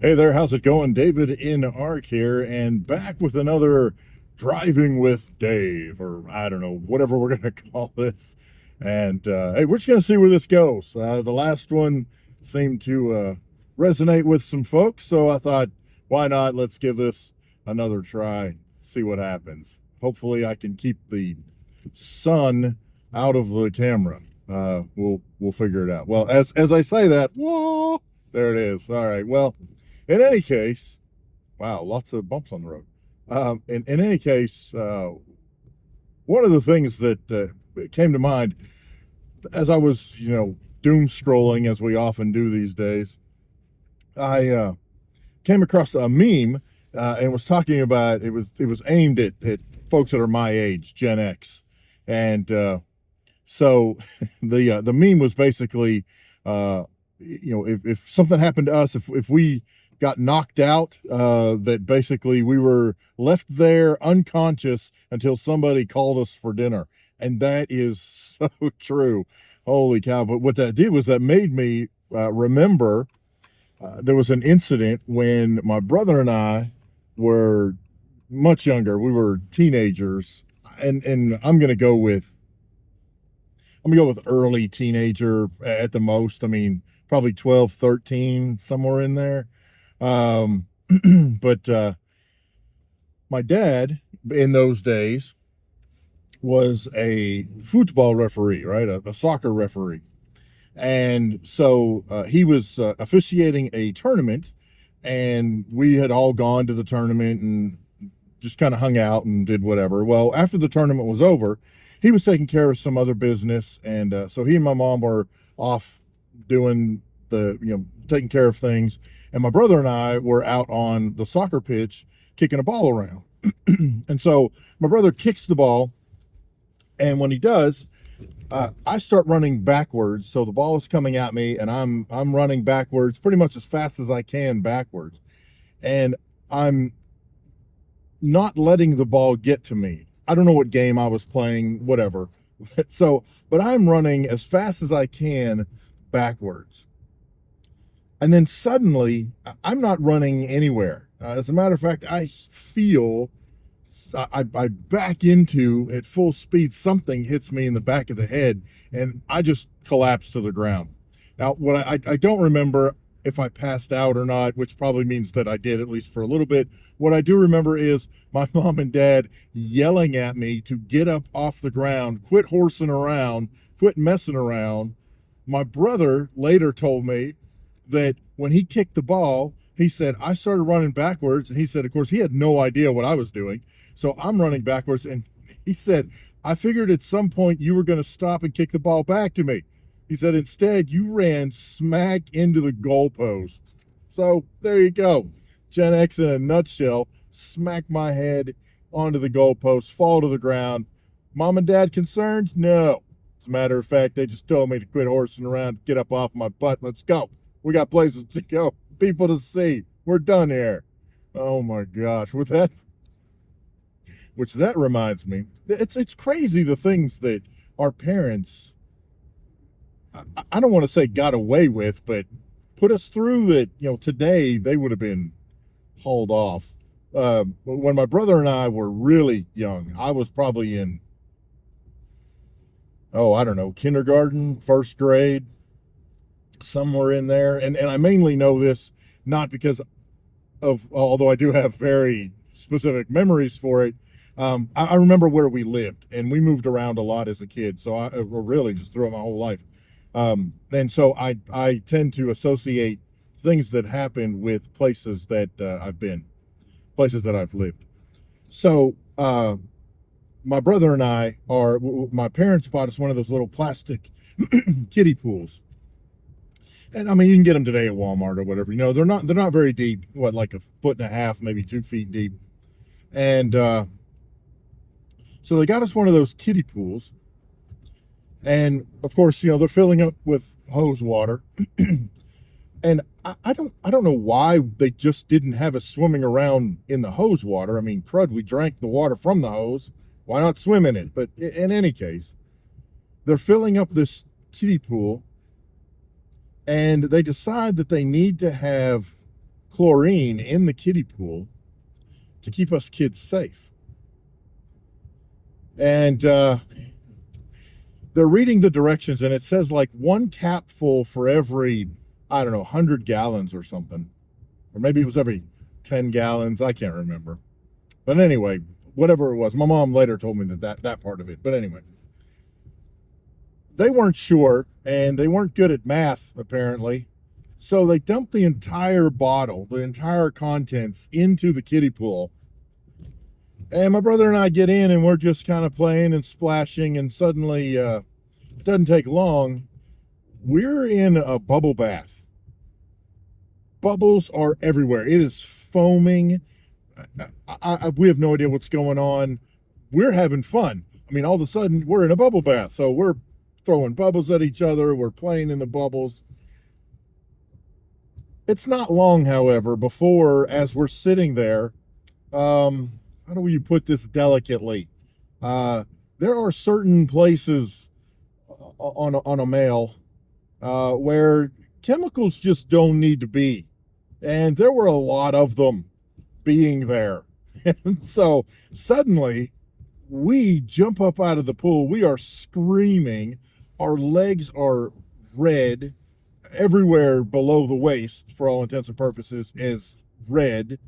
Hey there, how's it going? David in Arc here, and back with another Driving with Dave, or I don't know, whatever we're going to call this. And hey, we're just going to see where this goes. The last one seemed to resonate with some folks, so I thought, why not? Let's give this another try, see what happens. Hopefully, I can keep the sun out of the camera. We'll figure it out. Well, as I say that, whoa, there it is. All right. Well, in any case, wow, lots of bumps on the road. In any case, one of the things that came to mind as I was, doom scrolling, as we often do these days, I came across a meme and was talking about it was aimed at folks that are my age, Gen X, and so the meme was basically, if something happened to us, if we got knocked out, that basically we were left there unconscious until somebody called us for dinner. And that is so true. Holy cow. But what that did was that made me remember there was an incident when my brother and I were much younger. We were teenagers, and I'm going to go with early teenager at the most. I mean, probably 12, 13, somewhere in there. But my dad in those days was a football referee, right? A soccer referee. And so he was officiating a tournament, and we had all gone to the tournament and just kind of hung out and did whatever. Well, after the tournament was over, he was taking care of some other business, and so he and my mom were off doing taking care of things, and my brother and I were out on the soccer pitch kicking a ball around. And so my brother kicks the ball, and when he does, I start running backwards. So the ball is coming at me, and I'm running backwards pretty much as fast as I can backwards, and I'm not letting the ball get to me. I don't know what game I was playing, whatever. But I'm running as fast as I can backwards. And then suddenly, I'm not running anywhere. As a matter of fact, I feel I back into, at full speed, something hits me in the back of the head, and I just collapse to the ground. Now, what I don't remember if I passed out or not, which probably means that I did, at least for a little bit. What I do remember is my mom and dad yelling at me to get up off the ground, quit horsing around, quit messing around. My brother later told me that when he kicked the ball, he said, I started running backwards, and he said, of course, he had no idea what I was doing. So I'm running backwards, and he said, I figured at some point you were going to stop and kick the ball back to me. He said, instead, you ran smack into the goalpost. So there you go. Gen X in a nutshell. Smack my head onto the goalpost, fall to the ground. Mom and dad concerned? No. As a matter of fact, they just told me to quit horsing around, get up off my butt. Let's go. We got places to go, people to see. We're done here. Oh my gosh. Which that reminds me, it's crazy the things that our parents, I don't want to say got away with, but put us through that, today they would have been hauled off. When my brother and I were really young, I was probably in, I don't know, kindergarten, first grade, somewhere in there. And I mainly know this not because of, although I do have very specific memories for it. I remember where we lived, and we moved around a lot as a kid. So I really just throughout my whole life. And so I tend to associate things that happen with places that I've been, places that I've lived. So my brother and my parents bought us one of those little plastic kiddie pools. And I mean, you can get them today at Walmart or whatever. They're not very deep. What, like 1.5 feet, maybe 2 feet deep. And so they got us one of those kiddie pools. And of course, they're filling up with hose water. And I don't know why they just didn't have us swimming around in the hose water. I mean, crud, we drank the water from the hose. Why not swim in it? But in any case, they're filling up this kiddie pool, and they decide that they need to have chlorine in the kiddie pool to keep us kids safe. And they're reading the directions, and it says like 1 capful for every, I don't know, 100 gallons or something. Or maybe it was every 10 gallons. I can't remember. But anyway, whatever it was. My mom later told me that part of it. But anyway, they weren't sure, and they weren't good at math, apparently. So they dumped the entire bottle, the entire contents, into the kiddie pool. And my brother and I get in, and we're just kind of playing and splashing, and suddenly, it doesn't take long, we're in a bubble bath. Bubbles are everywhere. It is foaming. We have no idea what's going on. We're having fun. I mean, all of a sudden, we're in a bubble bath. So we're throwing bubbles at each other. We're playing in the bubbles. It's not long, however, before, as we're sitting there, how do you put this delicately? There are certain places on a male where chemicals just don't need to be. And there were a lot of them being there. And so suddenly we jump up out of the pool. We are screaming. Our legs are red. Everywhere below the waist, for all intents and purposes, is red.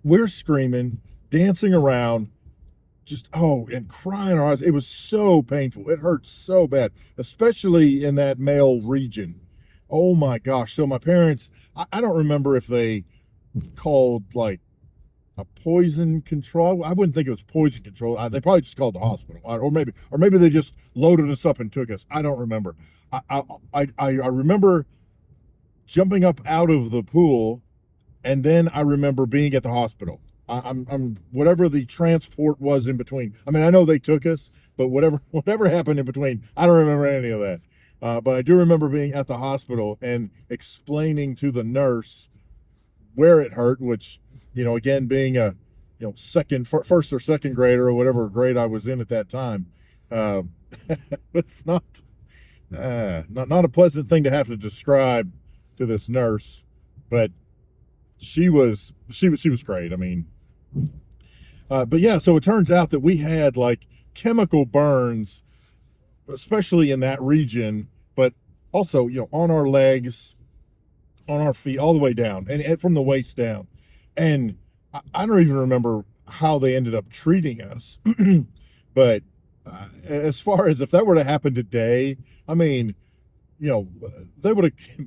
We're screaming, dancing around, just, and crying our eyes. It was so painful. It hurt so bad, especially in that male region. Oh my gosh. So my parents, I don't remember if they called like a poison control. I wouldn't think it was poison control. They probably just called the hospital, or maybe they just loaded us up and took us. I don't remember. I remember jumping up out of the pool, and then I remember being at the hospital. I'm whatever the transport was in between. I mean, I know they took us, but whatever happened in between, I don't remember any of that. But I do remember being at the hospital and explaining to the nurse where it hurt, which, again, being a, first or second grader or whatever grade I was in at that time, it's not a pleasant thing to have to describe to this nurse, but she was great. I mean, but yeah, so it turns out that we had like chemical burns, especially in that region, but also, on our legs, on our feet, all the way down, and from the waist down. And I don't even remember how they ended up treating us, but as far as if that were to happen today, I mean,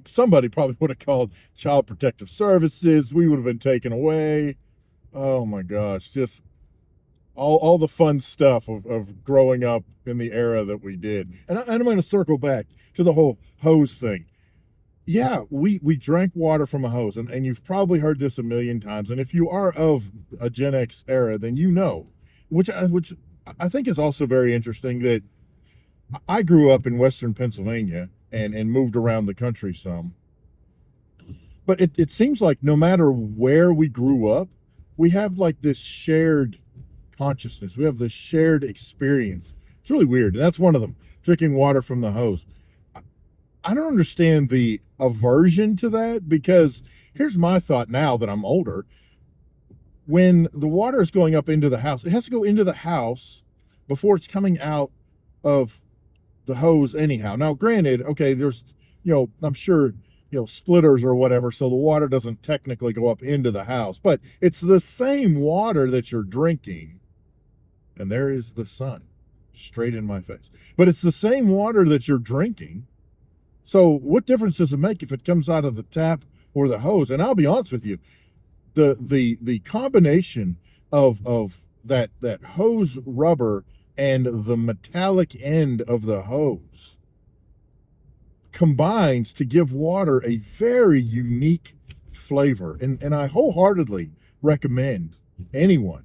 somebody probably would have called Child Protective Services. We would have been taken away. Oh my gosh, just all the fun stuff of growing up in the era that we did. And I'm going to circle back to the whole hose thing. Yeah, we drank water from a hose, and you've probably heard this a million times. And if you are of a Gen X era, then which I think is also very interesting, that I grew up in Western Pennsylvania and moved around the country some. But it seems like no matter where we grew up, we have like this shared consciousness. We have this shared experience. It's really weird. And that's one of them, drinking water from the hose. I don't understand the aversion to that, because here's my thought now that I'm older. When the water is going up into the house, it has to go into the house before it's coming out of the hose anyhow. Now, granted, okay, there's, I'm sure, splitters or whatever, so the water doesn't technically go up into the house, but it's the same water that you're drinking. And there is the sun straight in my face. But it's the same water that you're drinking. So what difference does it make if it comes out of the tap or the hose? And I'll be honest with you, the combination of that hose rubber and the metallic end of the hose combines to give water a very unique flavor. And I wholeheartedly recommend anyone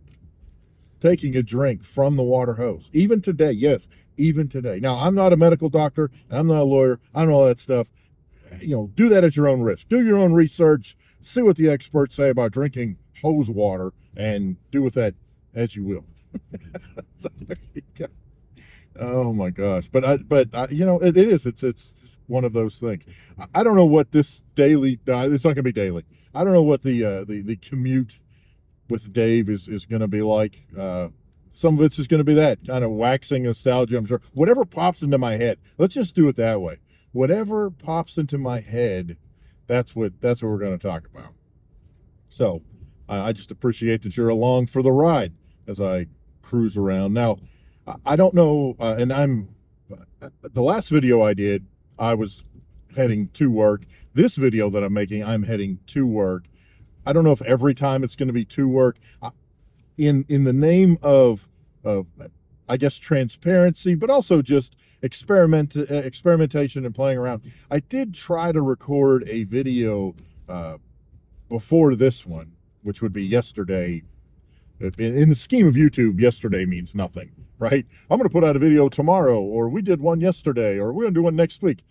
taking a drink from the water hose. Even today, yes, even today. Now, I'm not a medical doctor, I'm not a lawyer, I don't know all that stuff. Do that at your own risk. Do your own research, see what the experts say about drinking hose water, and do with that as you will. So, there you go. Oh my gosh. But it's just one of those things. I don't know what this daily, it's not going to be daily. I don't know what the commute with Dave is going to be like. Some of it's just going to be that kind of waxing nostalgia, I'm sure. Whatever pops into my head, let's just do it that way. Whatever pops into my head, that's what we're going to talk about. So I just appreciate that you're along for the ride as I cruise around. Now, I don't know, and the last video I did, I was heading to work. This video that I'm making, I'm heading to work. I don't know if every time it's going to be to work. In the name of I guess transparency, but also just experimentation and playing around, I did try to record a video before this one, which would be yesterday. In the scheme of YouTube, yesterday means nothing, right? I'm going to put out a video tomorrow, or we did one yesterday, or we're going to do one next week.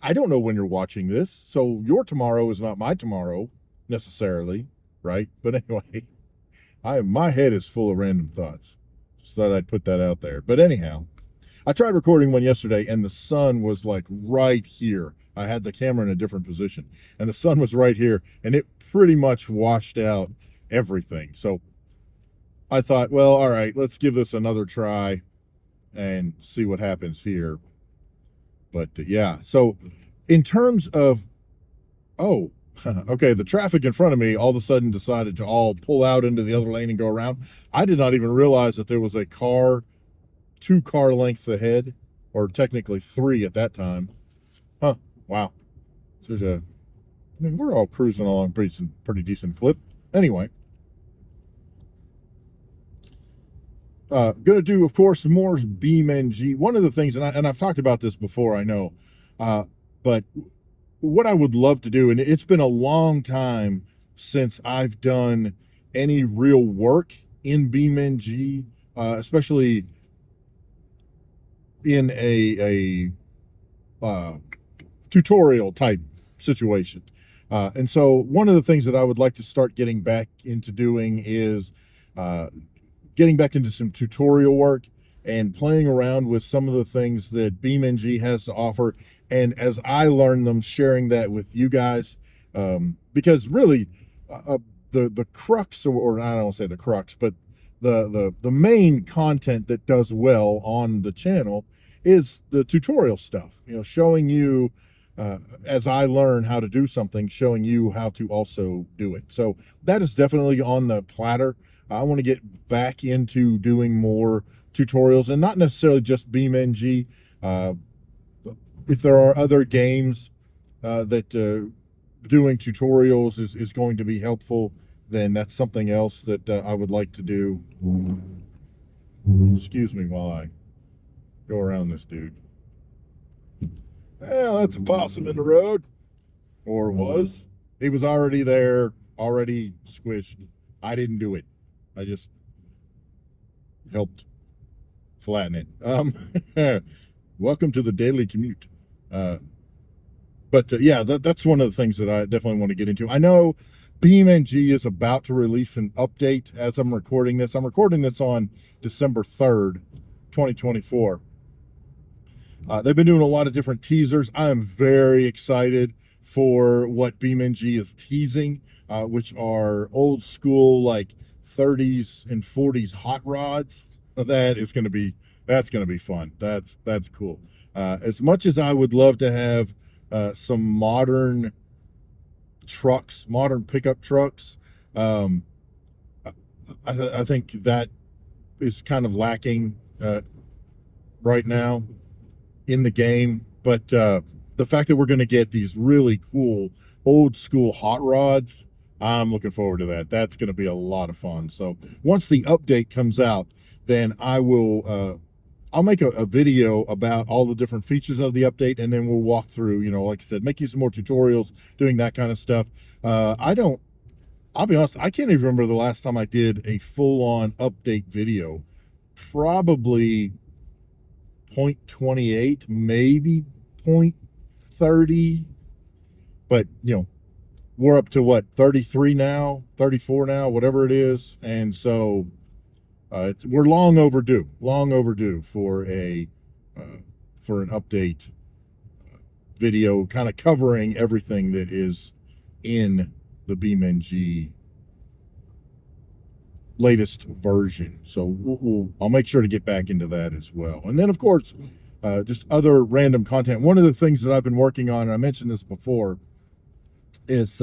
I don't know when you're watching this, so your tomorrow is not my tomorrow necessarily, right? But anyway, my head is full of random thoughts. Just thought I'd put that out there. But anyhow, I tried recording one yesterday, and the sun was like right here. I had the camera in a different position, and the sun was right here, and it pretty much washed out everything. So I thought, well, all right, let's give this another try and see what happens here. But yeah, so in terms of, oh, okay, the traffic in front of me all of a sudden decided to all pull out into the other lane and go around. I did not even realize that there was a car 2 car lengths ahead, or technically 3 at that time. Huh, wow. There's I mean, we're all cruising along pretty decent clip. Anyway. Gonna do, of course, more BeamNG. One of the things, and I've talked about this before, I know, but what I would love to do, and it's been a long time since I've done any real work in BeamNG, especially in a tutorial type situation. And so one of the things that I would like to start getting back into doing is getting back into some tutorial work and playing around with some of the things that BeamNG has to offer. And as I learn them, sharing that with you guys, because really the crux, or I don't want to say the crux, but the main content that does well on the channel is the tutorial stuff, you know, showing you, as I learn how to do something, showing you how to also do it. So that is definitely on the platter. I want to get back into doing more tutorials, and not necessarily just BeamNG. If there are other games that doing tutorials is going to be helpful, then that's something else that I would like to do. Excuse me while I go around this dude. Well, that's a possum in the road. Or was. He was already there, already squished. I didn't do it. I just helped flatten it. Welcome to the daily commute. But yeah, that's one of the things that I definitely want to get into. I know BeamNG is about to release an update as I'm recording this. I'm recording this on December 3rd, 2024. They've been doing a lot of different teasers. I am very excited for what BeamNG is teasing, which are old school, like 30s and 40s hot rods. That's going to be fun. That's cool. As much as I would love to have some modern trucks, modern pickup trucks, I think that is kind of lacking right now in the game. But the fact that we're going to get these really cool old school hot rods, I'm looking forward to that. That's going to be a lot of fun. So once the update comes out, then I will I'll make a video about all the different features of the update, and then we'll walk through, you know, like I said, make you some more tutorials, doing that kind of stuff. I'll be honest, I can't even remember the last time I did a full-on update video. Probably 0.28, maybe 0.30, but, you know, we're up to what, 33 now, 34 now, whatever it is. And so we're long overdue for an update video kind of covering everything that is in BeamNG latest version. So I'll make sure to get back into that as well. And then, of course, just other random content. One of the things that I've been working on, and I mentioned this before, is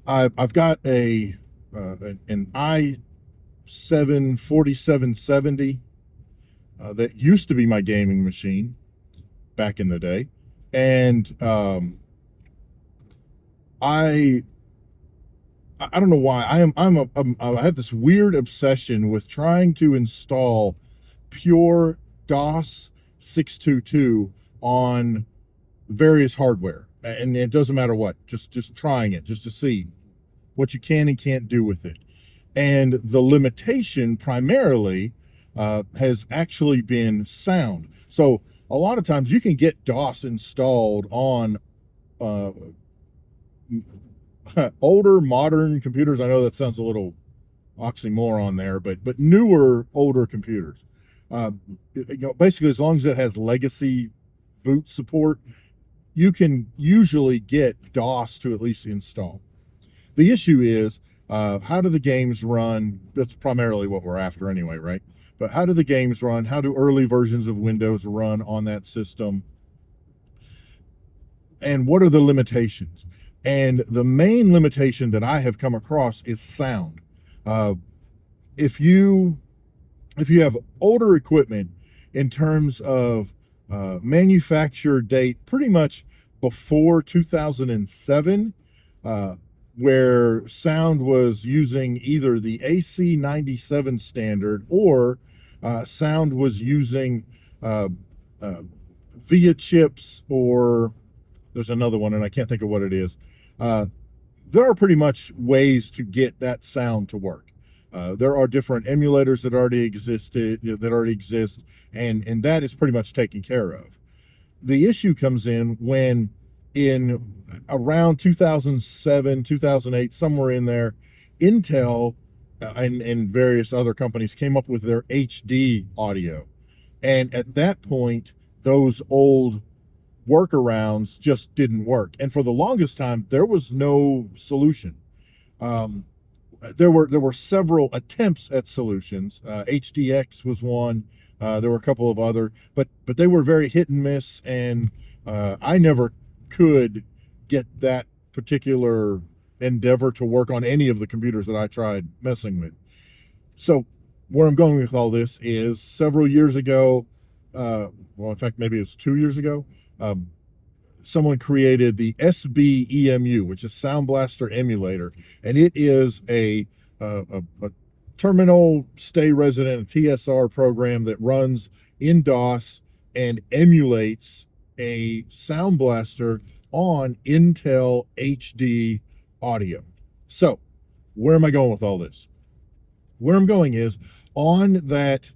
I've got an i7 4770 that used to be my gaming machine back in the day, and I don't know why I have this weird obsession with trying to install pure DOS 622 on various hardware, and it doesn't matter what, just trying it just to see what you can and can't do with it. And the limitation primarily has actually been sound. So a lot of times you can get DOS installed on older modern computers. I know that sounds a little oxymoron there, but newer older computers. Basically, as long as it has legacy boot support, you can usually get DOS to at least install. The issue is, how do the games run? That's primarily what we're after anyway, right? But how do the games run? How do early versions of Windows run on that system? And what are the limitations? And the main limitation that I have come across is sound. If you have older equipment in terms of manufacture date, pretty much before 2007, where sound was using either the AC97 standard or sound was using VIA chips, or there's another one and I can't think of what it is. There are pretty much ways to get that sound to work. There are different emulators that already exist, and that is pretty much taken care of. The issue comes in when in around 2007, 2008, somewhere in there, Intel and various other companies came up with their HD audio. And at that point, those old workarounds just didn't work. And for the longest time, there was no solution. There were several attempts at solutions. HDX was one. There were a couple of other, but they were very hit and miss, and I never could get that particular endeavor to work on any of the computers that I tried messing with. So where I'm going with all this is, several years ago, well, in fact, maybe it's 2 years ago, someone created the SBEMU, which is Sound Blaster Emulator, and it is a terminal stay resident, a TSR program that runs in DOS and emulates a Sound Blaster on Intel HD audio. So where am I going with all this? Where I'm going is, on that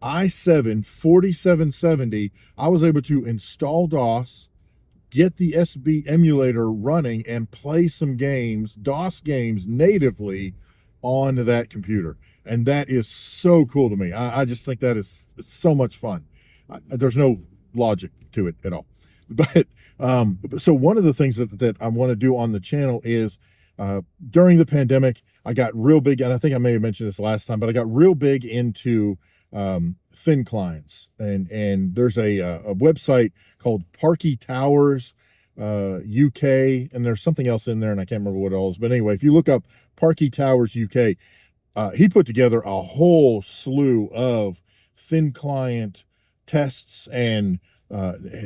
i7 4770, I was able to install DOS, get the SB emulator running, and play some games, DOS games, natively on that computer. And that is so cool to me. I just think that is so much fun. There's no logic to it at all. But so one of the things that I want to do on the channel is, during the pandemic, I got real big, and I think I may have mentioned this last time, but I got real big into thin clients. And there's a website called Parky Towers UK, and there's something else in there, and I can't remember what it all is. But anyway, if you look up Parky Towers UK, he put together a whole slew of thin client tests, and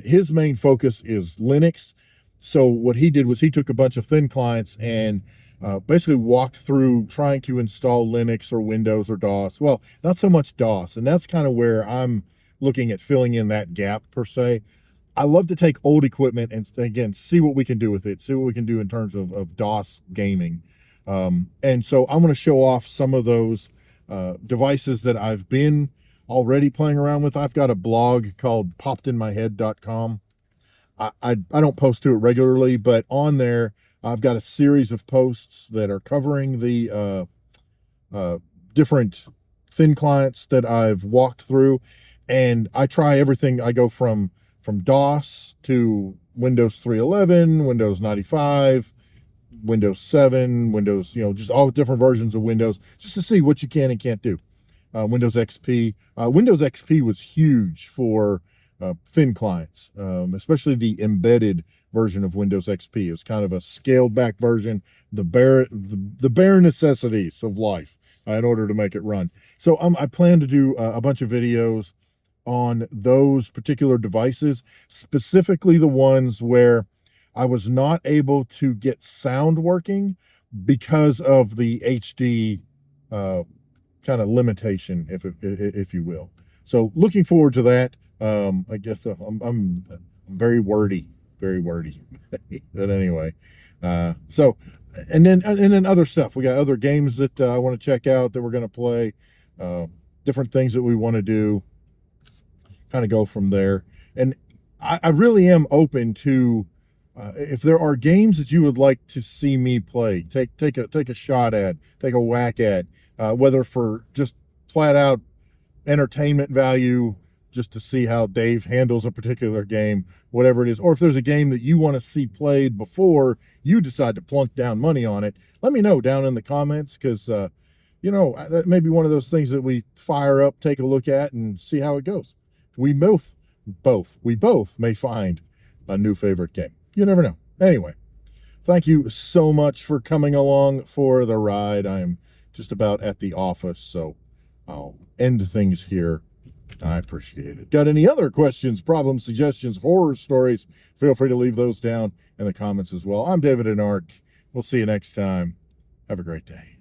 his main focus is Linux. So what he did was he took a bunch of thin clients and basically walked through trying to install Linux or Windows or DOS. Well, not so much DOS, and that's kind of where I'm looking at filling in that gap, per se. I love to take old equipment and, again, see what we can do with it, see what we can do in terms of DOS gaming. And so I'm going to show off some of those devices that I've been already playing around with. I've got a blog called poppedinmyhead.com. I don't post to it regularly, but on there I've got a series of posts that are covering the different thin clients that I've walked through, and I try everything. I go from DOS to Windows 3.11, Windows 95, Windows 7, Windows, just all different versions of Windows, just to see what you can and can't do. Windows XP. Windows XP was huge for thin clients, especially the embedded version of Windows XP. It was kind of a scaled back version, the bare necessities of life in order to make it run. So I plan to do a bunch of videos on those particular devices, specifically the ones where I was not able to get sound working because of the HD kind of limitation, if you will. So looking forward to that. I guess I'm very wordy, but anyway. So, and then other stuff. We got other games that I want to check out that we're going to play. Different things that we want to do. Kind of go from there. And I really am open to if there are games that you would like to see me play, take a shot at, take a whack at, whether for just flat out entertainment value, just to see how Dave handles a particular game, whatever it is, or if there's a game that you want to see played before you decide to plunk down money on it, let me know down in the comments, because that may be one of those things that we fire up, take a look at, and see how it goes. We both may find a new favorite game. You never know. Anyway, thank you so much for coming along for the ride. I'm just about at the office, so I'll end things here. I appreciate it. Got any other questions, problems, suggestions, horror stories? Feel free to leave those down in the comments as well. I'm davidinark. We'll see you next time. Have a great day.